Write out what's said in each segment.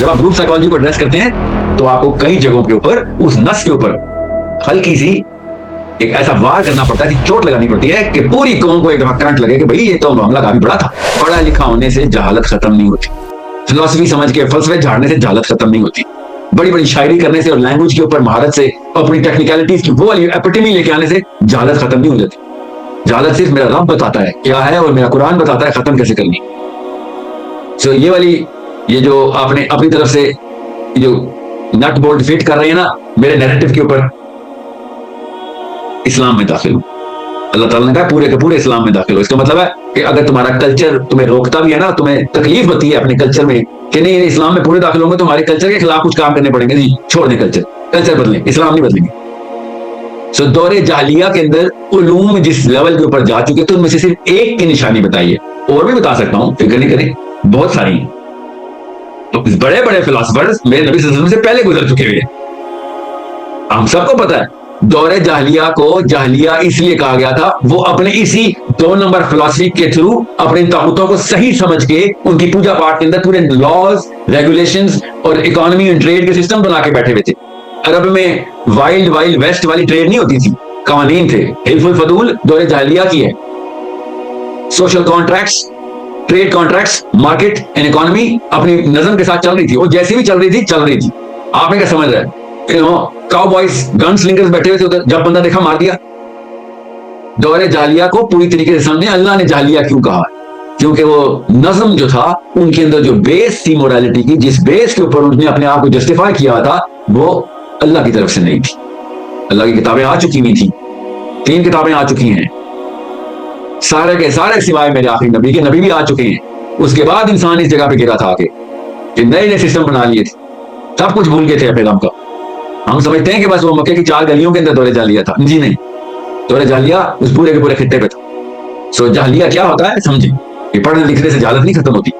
جب آپ group psychology کو ایڈریس کرتے ہیں تو آپ کو کئی جگہوں کے اوپر اس نس کے اوپر ہلکی سی ایک ایسا وار کرنا پڑتا ہے، چوٹ لگانی پڑتی ہے کہ پوری قوم کو ایک دفعہ کرنٹ لگے کہ بھئی یہ تو معاملہ کافی بڑا تھا۔ پڑھا لکھا ہونے سے جہالت ختم نہیں ہوتی، فلسفی سمجھ کے فلسفے جھاڑنے سے جہالت ختم نہیں ہوتی، بڑی بڑی شاعری کرنے سے اور لینگویج کے اوپر مہارت سے اپنی ٹیکنیکلٹیز کی وہ والی ایپیٹمی لے کے آنے سے جہالت ختم نہیں ہو جاتی۔ جہالت صرف میرا رب بتاتا ہے کیا ہے اور میرا قرآن بتاتا ہے ختم کیسے کرنی۔ سو یہ والی یہ جو آپ نے اپنی طرف سے جو نٹ بولٹ فٹ کر رہے ہیں نا میرے نیریٹو کے اوپر، اسلام میں داخل ہو۔ اللہ تعالیٰ نے کہا پورے کے پورے اسلام میں داخل ہو۔ اس کا مطلب ہے کہ اگر تمہارا کلچر تمہیں روکتا بھی ہے نا، تمہیں تکلیف ہوتی ہے اپنے کلچر میں کہ نہیں اسلام میں پورے داخل ہوں گے، تمہارے کلچر کے خلاف کچھ کام کرنے پڑیں گے، نہیں چھوڑ دیں کلچر بدلیں، اسلام نہیں بدلیں گے۔ سو دور جاہلیہ کے اندر علوم جس لیول کے اوپر جا چکے تو ان میں سے صرف ایک کی نشانی بتائیے، اور بھی بتا سکتا ہوں، فکر نہیں کریں، بہت ساری ہیں۔ تو بڑے بڑے فلاسفرز میرے نبی صلی اللہ علیہ وسلم سے پہلے گزر چکے ہوئے ہیں، ہم سب کو پتا ہے۔ دور جاہلیہ کو جاہلیہ اس لیے کہا گیا تھا، وہ اپنے اسی 2 نمبر فلسفی کے تھرو اپنے طاغوتوں کو صحیح سمجھ کے ان کی پوجا پاٹ کے اندر پورے لاز ریگولیشنز اور اکانومی اینڈ ٹریڈ کے سسٹم بنا کے بیٹھے ہوئے تھے۔ عرب میں وائلڈ ویسٹ والی ٹریڈ نہیں ہوتی تھی، قوانین تھے۔ حلف الفضول دور جاہلیہ کی ہے۔ Social contracts, trade contracts, market and economy اپنی نظم کے ساتھ چل رہی تھی، وہ جیسی بھی چل رہی تھی۔ آپ نے کیا سمجھ رہے ہیں؟ کاؤ بوائز گن سلنگرز بیٹھے ہوئے تھے ادھر، جب بندہ دیکھا مار دیا۔ دور جاہلیہ کو پوری طریقے سے سمجھیں اللہ نے جاہلیہ کیوں کہا، کیونکہ وہ نظم جو تھا ان کے اندر جو بیس تھی مورالٹی کی، جس بیس کے اوپر انہوں نے اپنے آپ کو جسٹیفائی کیا تھا، وہ اللہ کی طرف سے نہیں تھی۔ اللہ کی کتابیں آ چکی ہوئی تھیں، 3 کتابیں آ چکی ہیں، سارے کے سارے سوائے میرے آخری نبی کے، نبی بھی آ چکے ہیں۔ اس کے بعد انسان اس جگہ پہ گرا تھا آگے کہ نئے سسٹم بنا لیے تھے، سب کچھ بھول گئے تھے پیغام کا۔ ہم سمجھتے ہیں کہ بس وہ مکے کی 4 گلیوں کے اندر دور جاہلیہ تھا، جی نہیں، دور جاہلیہ اس پورے کے پورے خطے پہ تھا۔ سو جاہلیہ کیا ہوتا ہے سمجھیں، کہ پڑھنے لکھنے سے جہالت نہیں ختم ہوتی،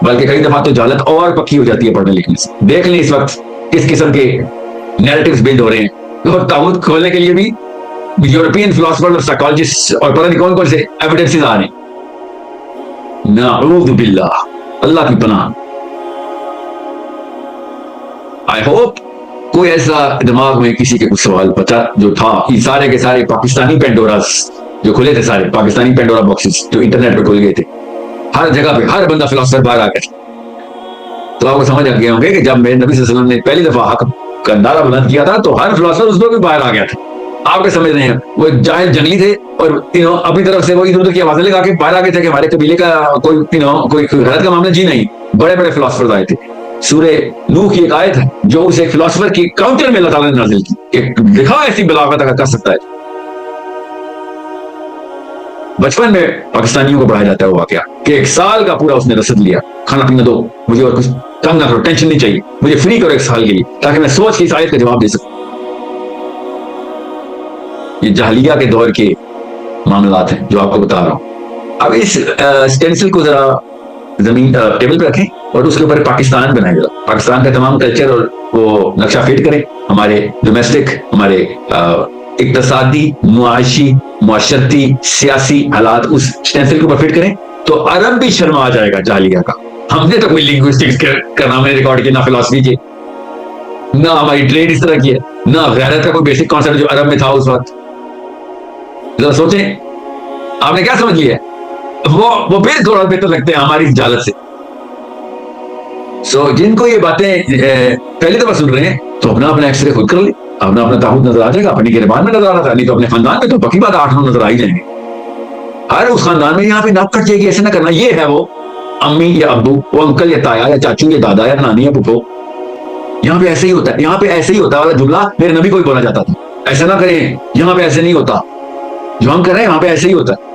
بلکہ کئی دفعہ تو جہالت اور پکی ہو جاتی ہے پڑھنے لکھنے سے۔ دیکھ لیں اس وقت کس قسم کے نیریٹوز بلڈ ہو رہے ہیں، اور طاغوت کھولنے کے لیے بھی یورپین فلاسفر اور سائیکالوجسٹ اور پتہ نہیں کون کون سے ایویڈنسز آ رہے ہیں۔ نعوذ باللہ، اللہ کی پناہ۔ آئی ہوپ کوئی ایسا دماغ میں کسی کے کچھ سوال پتا جو تھا، یہ سارے کے سارے پاکستانی پینڈوراز جو کھلے تھے، سارے پاکستانی پینڈورا باکسز جو انٹرنیٹ پہ کھل گئے تھے، ہر جگہ پہ ہر بندہ فلاسفر باہر آ گیا، تو آپ کو سمجھ آ گئے ہوں گے کہ جب میرے نبی صلی اللہ علیہ وسلم نے پہلی دفعہ حق کا نعرہ بلند کیا تھا تو ہر فلاسفر اس وقت بھی باہر آ گیا تھا۔ آپ کے سمجھ رہے ہیں وہ جاہل جنگلی تھے اور اپنی طرف سے وہ ادھر ادھر کی آوازیں لگا کے باہر آ گئے تھے کہ ہمارے قبیلے کا کوئی غلط کا معاملہ، جی نہیں، بڑے بڑے فلاسفر آئے تھے۔ سورہ نوح کی ایک آیت ہے جو اسے ایک فلاسفر کی کاؤنٹر میں اللہ تعالیٰ نے نازل کی، ایک دکھا ایسی بلاغت اگر کر سکتا ہے۔ بچپن میں پاکستانیوں کو پڑھایا جاتا ہے وہ واقعہ کہ 1 سال کا پورا اس نے رسد لیا، کھانا پینا دو مجھے اور کچھ کم نہ کرو، ٹینشن نہیں چاہیے، مجھے فری کرو 1 سال کے لیے تاکہ میں سوچ کے اس آیت کا جواب دے سکوں۔ یہ جاہلیہ کے دور کے معاملات ہیں جو آپ کو بتا رہا ہوں۔ اب اس اسٹینسل کو ذرا زمین ٹیبل پہ رکھیں اور اس کے اوپر پاکستان بنائیں، ذرا پاکستان کا تمام کلچر اور وہ نقشہ فٹ کریں، ہمارے ڈومیسٹک، ہمارے اقتصادی، معاشی، معاشرتی، سیاسی حالات اس اسٹینسل کے اوپر فٹ کریں تو عرب بھی شرما آ جائے گا جاہلیہ کا۔ ہم نے تو کوئی لنگوسٹکس کا نام ریکارڈ کیا، نہ فلسفی کے، نہ ہماری ٹریڈ اس طرح کی ہے، نہ غیرت کا کوئی بیسک کانسیپٹ جو عرب میں تھا اس وقت۔ ذرا سوچیں آپ نے کیا سمجھ لیا ہے، وہ پھر تھوڑا بہتر لگتے ہیں ہماری جہالت سے۔ سو جن کو یہ باتیں پہلی دفعہ سن رہے ہیں تو اپنا ایکس رے خود کر لیں، اپنا طاغوت نظر آ جائے گا، اپنی گربان میں نظر آ رہا تھا، نہیں تو اپنے خاندان میں تو پکی بات 8-9 نظر آ ہی جائیں گے۔ ہر اس خاندان میں یہاں پہ ناک کٹ جائے گی، ایسے نہ کرنا، یہ ہے وہ امی یا ابو، وہ انکل یا تایا یا چاچو یا دادا یا نانی یا پھپھو، یہاں پہ ایسے ہی ہوتا ہے، یہاں پہ ایسے ہی ہوتا ہے والا جملہ میرے نبی کو ہی بولا جاتا تھا، ایسا نہ کریں یہاں پہ ایسے نہیں ہوتا، جو ہم کر رہے ہیں وہاں پہ ایسے ہی ہوتا ہے،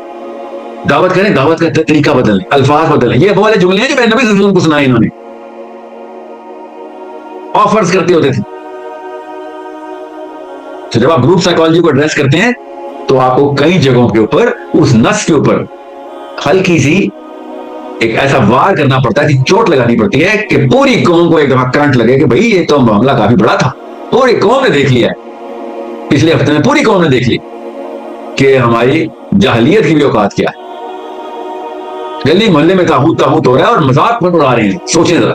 دعوت کریں، دعوت کا طریقہ بدلیں، الفاظ بدلیں، یہ وہ والے جملے ہیں جو میرے نبی صلی اللہ علیہ وسلم کو سنائے انہوں نے، آفرز کرتے ہوتے تھے۔ تو جب آپ گروپ سائیکالوجی کو ایڈریس کرتے ہیں تو آپ کو کئی جگہوں کے اوپر اس نس کے اوپر ہلکی سی ایک ایسا وار کرنا پڑتا ہے، چوٹ لگانی پڑتی ہے کہ پوری قوم کو ایک دفعہ کرنٹ لگے کہ بھئی یہ تو معاملہ کافی بڑا تھا، پوری قوم نے دیکھ لیا ہے، پچھلے ہفتے میں پوری قوم نے دیکھ لی کہ ہماری جاہلیت کی بھی اوقات کیا ہے۔ گلی محلے میں تاغوت ہو رہا ہے اور مذاق پر اڑا رہے ہیں، سوچیں ذرا۔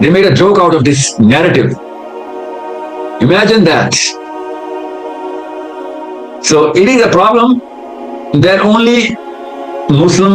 They made a joke out of this narrative. Imagine that. So it is a problem that only Muslim